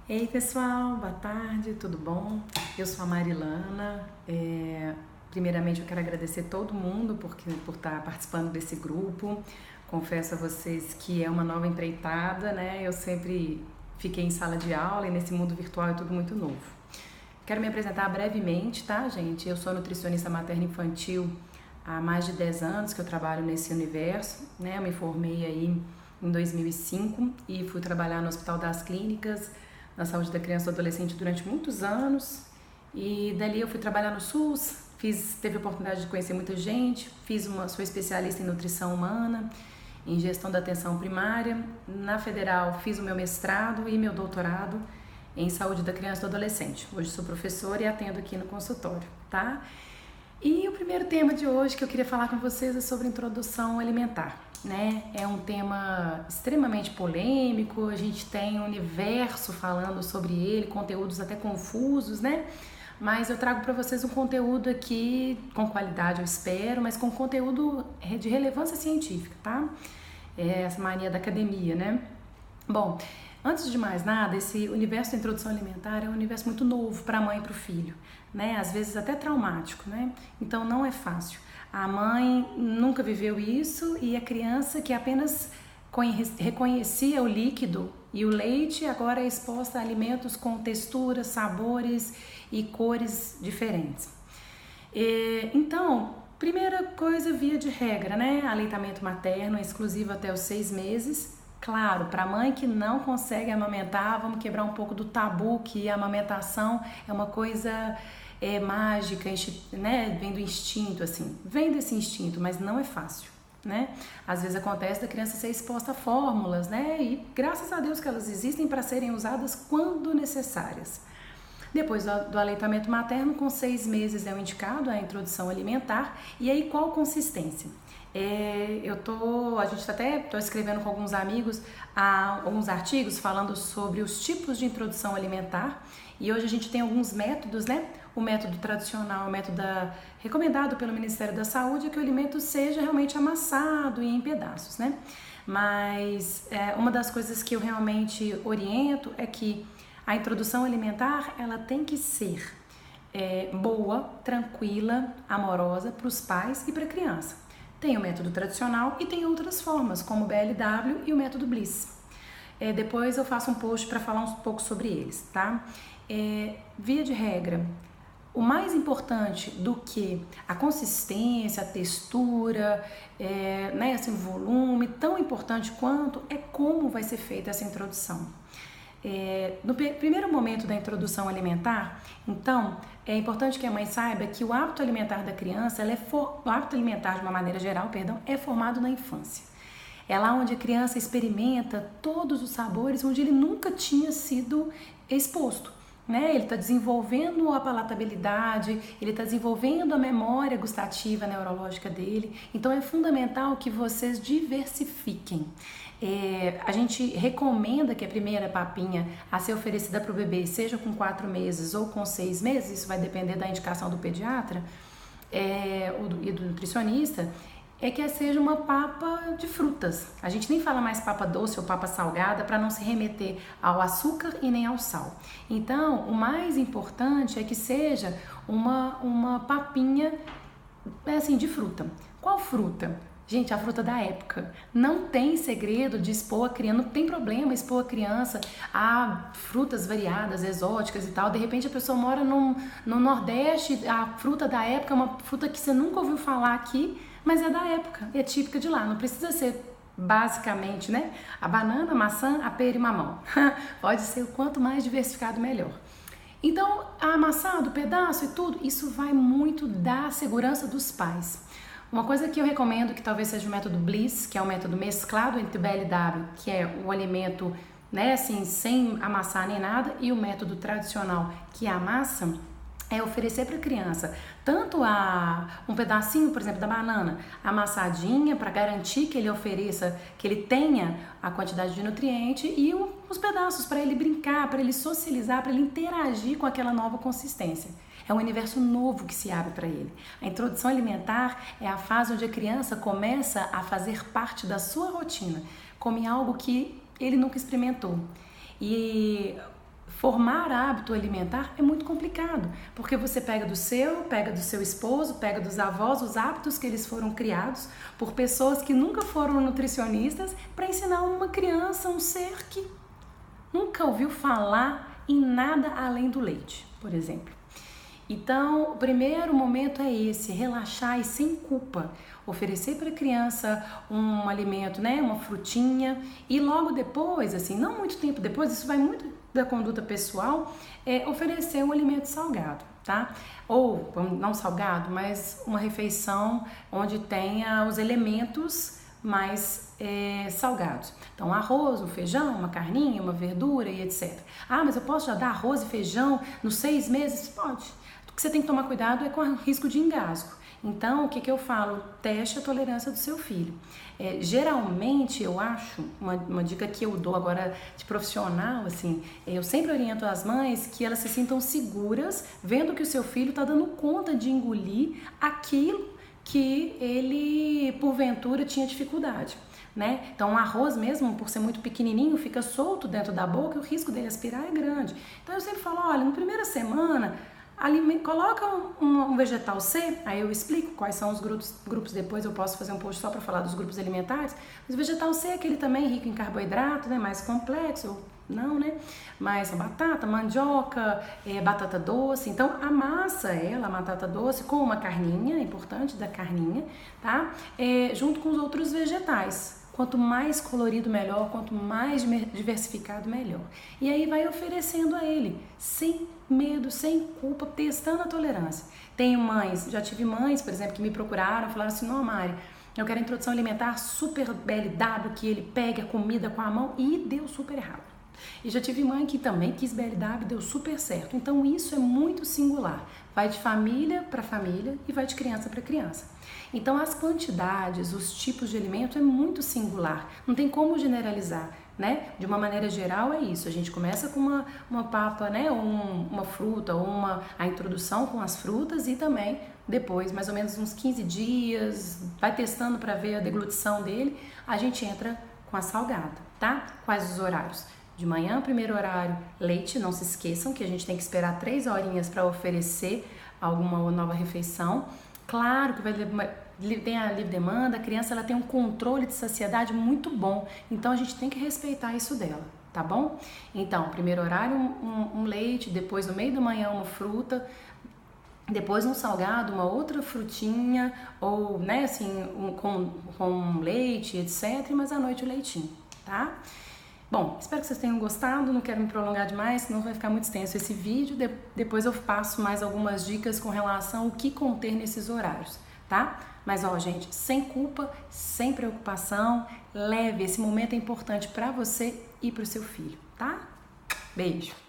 Ei pessoal, boa tarde, tudo bom? Eu sou a Marilana. Primeiramente eu quero agradecer todo mundo por estar participando desse grupo. Confesso a vocês que é uma nova empreitada, né? Eu sempre fiquei em sala de aula e nesse mundo virtual é tudo muito novo. Quero me apresentar brevemente, tá, gente? Eu sou nutricionista materno-infantil há mais de 10 anos que eu trabalho nesse universo, né? Eu me formei aí em 2005 e fui trabalhar no Hospital das Clínicas, na saúde da criança e do adolescente durante muitos anos. E dali eu fui trabalhar no SUS, teve a oportunidade de conhecer muita gente, sou especialista em nutrição humana, em gestão da atenção primária. Na Federal fiz o meu mestrado e meu doutorado em saúde da criança e do adolescente. Hoje sou professora e atendo aqui no consultório, tá? E o primeiro tema de hoje que eu queria falar com vocês é sobre introdução alimentar, né? É um tema extremamente polêmico, a gente tem um universo falando sobre ele, conteúdos até confusos, né? Mas eu trago para vocês um conteúdo aqui com qualidade, eu espero, mas com conteúdo de relevância científica, tá? Essa mania da academia, né? Bom, antes de mais nada, esse universo da introdução alimentar é um universo muito novo para a mãe e para o filho, né? Às vezes até traumático, né? Então não é fácil. A mãe nunca viveu isso e a criança que apenas reconhecia o líquido e o leite agora é exposta a alimentos com texturas, sabores e cores diferentes. Então, primeira coisa, via de regra, né? Aleitamento materno é exclusivo até os 6 meses. Claro, para a mãe que não consegue amamentar, vamos quebrar um pouco do tabu que a amamentação é uma coisa mágica, né? Vem do instinto, assim. Vem desse instinto, mas não é fácil, né? Às vezes acontece da criança ser exposta a fórmulas, né? E graças a Deus que elas existem para serem usadas quando necessárias. Depois do aleitamento materno, com 6 meses é o indicado a introdução alimentar. E aí, qual consistência? A gente estou escrevendo com alguns amigos alguns artigos falando sobre os tipos de introdução alimentar. E hoje a gente tem alguns métodos, né? O método tradicional, o método recomendado pelo Ministério da Saúde é que o alimento seja realmente amassado e em pedaços, né? Mas uma das coisas que eu realmente oriento é que a introdução alimentar, ela tem que ser boa, tranquila, amorosa para os pais e para a criança. Tem o método tradicional e tem outras formas, como o BLW e o método Bliss. Depois eu faço um post para falar um pouco sobre eles, tá? Via de regra, o mais importante do que a consistência, a textura, né, assim, o volume, tão importante quanto é como vai ser feita essa introdução. No primeiro momento da introdução alimentar, então, é importante que a mãe saiba que o hábito alimentar da criança, o hábito alimentar de uma maneira geral, é formado na infância. É lá onde a criança experimenta todos os sabores onde ele nunca tinha sido exposto, né? Ele está desenvolvendo a palatabilidade, ele está desenvolvendo a memória gustativa neurológica dele. Então é fundamental que vocês diversifiquem. A gente recomenda que a primeira papinha a ser oferecida para o bebê seja com 4 meses ou com 6 meses, isso vai depender da indicação do pediatra e do nutricionista, que seja uma papa de frutas. A gente nem fala mais papa doce ou papa salgada para não se remeter ao açúcar e nem ao sal. Então, o mais importante é que seja uma papinha assim, de fruta. Qual fruta? Gente, a fruta da época. Não tem segredo de expor a criança, não tem problema expor a criança a frutas variadas, exóticas e tal. De repente a pessoa mora no Nordeste, a fruta da época é uma fruta que você nunca ouviu falar aqui, mas é da época, é típica de lá. Não precisa ser basicamente, né? A banana, a maçã, a pera e mamão. Pode ser o quanto mais diversificado, melhor. Então, amassado, pedaço e tudo, isso vai muito da segurança dos pais. Uma coisa que eu recomendo, que talvez seja o método Bliss, que é o método mesclado entre o BLW, que é o alimento, né, assim, sem amassar nem nada, e o método tradicional, que é a massa, é oferecer para a criança tanto um pedacinho, por exemplo, da banana amassadinha para garantir que ele ofereça, que ele tenha a quantidade de nutriente e os pedaços para ele brincar, para ele socializar, para ele interagir com aquela nova consistência. É um universo novo que se abre para ele. A introdução alimentar é a fase onde a criança começa a fazer parte da sua rotina, come algo que ele nunca experimentou. E Formar hábito alimentar é muito complicado, porque você pega do seu esposo, pega dos avós, os hábitos que eles foram criados por pessoas que nunca foram nutricionistas para ensinar uma criança, um ser que nunca ouviu falar em nada além do leite, por exemplo. Então, o primeiro momento é esse, relaxar e sem culpa. Oferecer para a criança um alimento, né, uma frutinha, e logo depois, assim, não muito tempo depois, isso vai muito da conduta pessoal, oferecer um alimento salgado, tá? Ou, não salgado, mas uma refeição onde tenha os elementos mais salgados. Então, arroz, um feijão, uma carninha, uma verdura e etc. Ah, mas eu posso já dar arroz e feijão nos 6 meses? Pode. O que você tem que tomar cuidado é com o risco de engasgo. Então, o que eu falo? Teste a tolerância do seu filho. Geralmente, eu acho, uma dica que eu dou agora de profissional, assim, eu sempre oriento as mães que elas se sintam seguras vendo que o seu filho está dando conta de engolir aquilo que ele, porventura, tinha dificuldade, né? Então, o arroz mesmo, por ser muito pequenininho, fica solto dentro da boca e o risco dele aspirar é grande. Então, eu sempre falo, olha, na primeira semana, coloca um vegetal C, aí eu explico quais são os grupos, depois eu posso fazer um post só para falar dos grupos alimentares, mas o vegetal C é aquele também rico em carboidrato, né, mais complexo, ou não, né, mais a batata, mandioca, batata doce, então amassa a batata doce com uma carninha, é importante da carninha, tá, junto com os outros vegetais. Quanto mais colorido, melhor. Quanto mais diversificado, melhor. E aí vai oferecendo a ele, sem medo, sem culpa, testando a tolerância. Tenho mães, já tive mães, por exemplo, que me procuraram, falaram assim, não, Mari, eu quero introdução alimentar super BLW, que ele pegue a comida com a mão, e deu super errado. E já tive mãe que também quis BLW, deu super certo. Então isso é muito singular. Vai de família para família e vai de criança para criança. Então as quantidades, os tipos de alimento é muito singular. Não tem como generalizar, né? De uma maneira geral é isso. A gente começa com uma papa, né? Uma fruta ou a introdução com as frutas e também depois, mais ou menos uns 15 dias, vai testando para ver a deglutição dele, a gente entra com a salgada, tá? Quais os horários? De manhã, primeiro horário, leite, não se esqueçam que a gente tem que esperar 3 horinhas para oferecer alguma nova refeição. Claro que tem a livre demanda, a criança ela tem um controle de saciedade muito bom, então a gente tem que respeitar isso dela, tá bom? Então, primeiro horário, um leite, depois no meio da manhã uma fruta, depois um salgado, uma outra frutinha, ou, né, assim, com leite, etc, mas à noite o leitinho, tá? Bom, espero que vocês tenham gostado, não quero me prolongar demais, senão vai ficar muito extenso esse vídeo. Depois eu passo mais algumas dicas com relação ao que conter nesses horários, tá? Mas ó, gente, sem culpa, sem preocupação, leve, esse momento é importante para você e para o seu filho, tá? Beijo!